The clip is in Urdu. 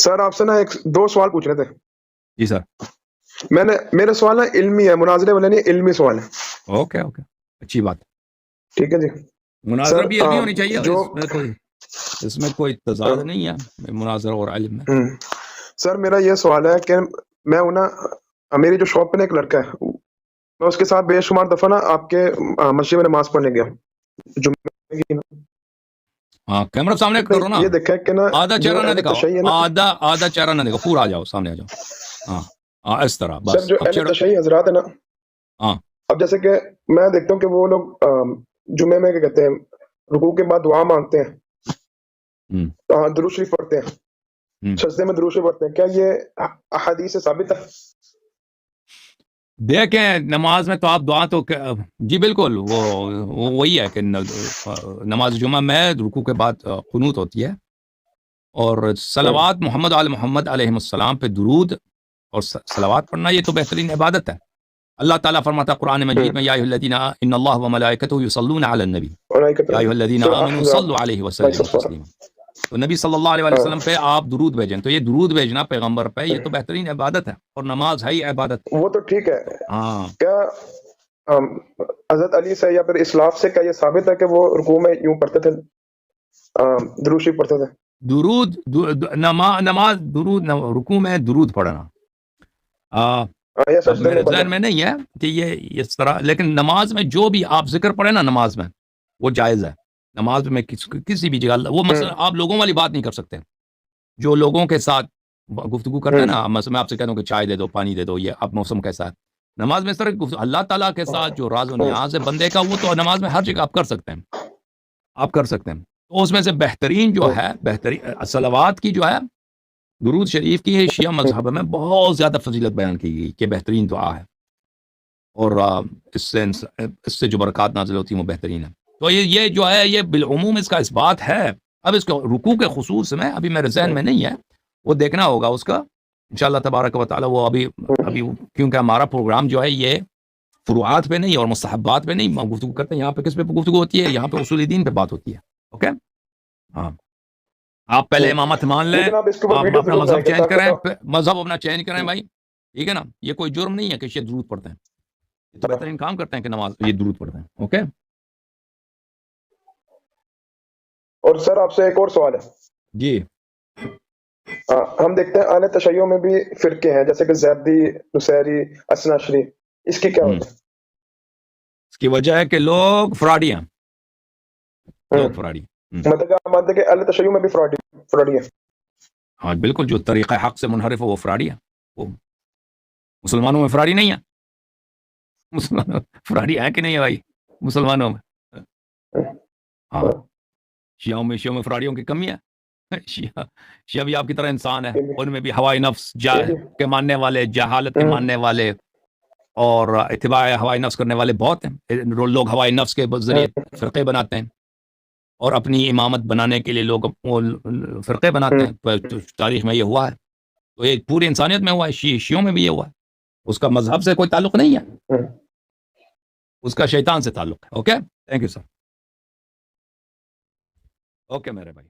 سر آپ سے نا دو سوال پوچھنے تھے. جی سر. میرا سوال نا علمی ہے, مناظرے والا نہیں, علمی سوال ہے. اوکے اوکے, اچھی بات. ٹھیک ہے جی. مناظرہ بھی علمی ہونی چاہیے, جو اس میں کوئی تضاد نہیں ہے مناظرہ اور علم میں. سر میرا یہ سوال ہے کہ میں نا میری جو شاپ پہ نا ایک لڑکا ہے, میں اس کے ساتھ بے شمار دفعہ نا آپ کے مسجد میں نماز پڑھنے گیا. ہاں کیمرہ سامنے کرو نا, یہ دیکھا کہ نا آدھا چہرہ نہ دکھاؤ, آدھا چہرہ نہ دکھاؤ, پورا آ جاؤ, سامنے آ جاؤ. ہاں اس طرح بس. سر جو اہل تشیع حضرات ہے نا, ہاں اب جیسے کہ میں دیکھتا ہوں کہ وہ لوگ جمعے میں کیا کہتے ہیں, رکوع کے بعد دعا مانگتے ہیں, درود شریف پڑھتے ہیں, سجدے میں درود شریف پڑھتے ہیں. کیا یہ احادیث سے ثابت ہے؟ دیکھیں نماز میں تو آپ دعا تو جی بالکل وہی ہے کہ نماز جمعہ میں رکوع کے بعد قنوت ہوتی ہے, اور صلوات محمد آل محمد علیہ السلام پہ درود اور صلوات پڑھنا یہ تو بہترین عبادت ہے. اللہ تعالیٰ فرماتا ہے قرآن مجید میں, یا ایھا الذین ان اللہ وملائکتہ یصلون علی النبی یا ایھا الذین آمنوا صلوا علیہ وسلموا تسلیما. تو نبی صلی اللہ علیہ وسلم پہ آپ درود بھیجیں, تو یہ درود بھیجنا پیغمبر پہ یہ تو بہترین عبادت ہے, اور نماز ہے ہی عبادت. وہ تو ٹھیک ہے. ہاں کیا حضرت علی سے یا پھر اسلاف سے کیا یہ ثابت ہے کہ وہ رکوع میں یوں پڑھتے تھے, درود شریف پڑھتے تھے؟ درود نماز درود رکوع میں درود پڑھنا اب میرے ذہن میں نہیں ہے کہ یہ اس طرح, لیکن نماز میں جو بھی آپ ذکر پڑھے نا نماز میں وہ جائز ہے. نماز میں کسی بھی جگہ وہ مثلا آپ لوگوں والی بات نہیں کر سکتے, جو لوگوں کے ساتھ گفتگو کرتے ہیں نا, مثلا میں آپ سے کہتا ہوں کہ چائے دے دو, پانی دے دو, یہ اب موسم کیسا ہے. نماز میں اس طرح اللہ تعالیٰ کے ساتھ جو راز و نیاز ہے بندے کا, وہ تو نماز میں ہر جگہ آپ کر سکتے ہیں, آپ کر سکتے ہیں. تو اس میں سے بہترین جو ہے, بہترین صلوات کی جو ہے, درود شریف کی شیعہ مذہب میں بہت زیادہ فضیلت بیان کی گئی کہ بہترین دعا ہے, اور اس سے جو برکات نازل ہوتی ہیں وہ بہترین ہے. تو یہ جو ہے یہ بالعموم اس کا اس بات ہے. اب اس کو رکوع کے خصوص میں ابھی میرے ذہن میں نہیں ہے, وہ دیکھنا ہوگا اس کا انشاءاللہ تبارک و تعالی. وہ ابھی کیونکہ ہمارا پروگرام جو ہے یہ فروعات پہ نہیں اور مستحبات پہ نہیں گفتگو کرتے ہیں, یہاں پہ کس پہ گفتگو ہوتی ہے, یہاں پہ اصول دین پہ بات ہوتی ہے. اوکے, ہاں آپ پہلے امامت مان لیں, آپ اپنا مذہب چینج کریں, مذہب اپنا چینج کریں بھائی, ٹھیک ہے نا. یہ کوئی جرم نہیں ہے کہ یہ درود پڑھتے ہیں, یہ تو بہترین کام کرتے ہیں کہ نماز یہ درود پڑھتے ہیں. اوکے. اور سر آپ سے ایک اور سوال ہے. جی. ہم دیکھتے ہیں اہل تشیع میں بھی فرقے ہیں, جیسے کہ زیدی, نصیری, اثناعشری. اس کی کیا وجہ ہے؟ اس کی وجہ ہے کہ لوگ فراڈی ہیں, لوگ فراڈی. مطلب کہ مانتے ہیں کہ اہل تشیع میں بھی فراڈی ہے. ہاں بالکل, جو طریقہ حق سے منحرف ہو وہ فراڈی ہے. وہ مسلمانوں میں فراڈی نہیں ہے, مسلمانوں فراڈی ہے کہ نہیں ہے بھائی مسلمانوں میں؟ ہاں شیعوں میں فراڈیوں کی کمی ہے. شیعہ بھی آپ کی طرح انسان ہے, ان میں بھی ہوائے نفس کے ماننے والے, جہالت کے ماننے والے اور اتباع ہوائے نفس کرنے والے بہت ہیں. لوگ ہوائے نفس کے ذریعے فرقے بناتے ہیں, اور اپنی امامت بنانے کے لیے لوگ فرقے بناتے ہیں. تاریخ میں یہ ہوا ہے, تو یہ پوری انسانیت میں ہوا ہے, شیعوں میں بھی یہ ہوا ہے. اس کا مذہب سے کوئی تعلق نہیں ہے, اس کا شیطان سے تعلق ہے. Okay, thank you sir. Okay میرے بھائی.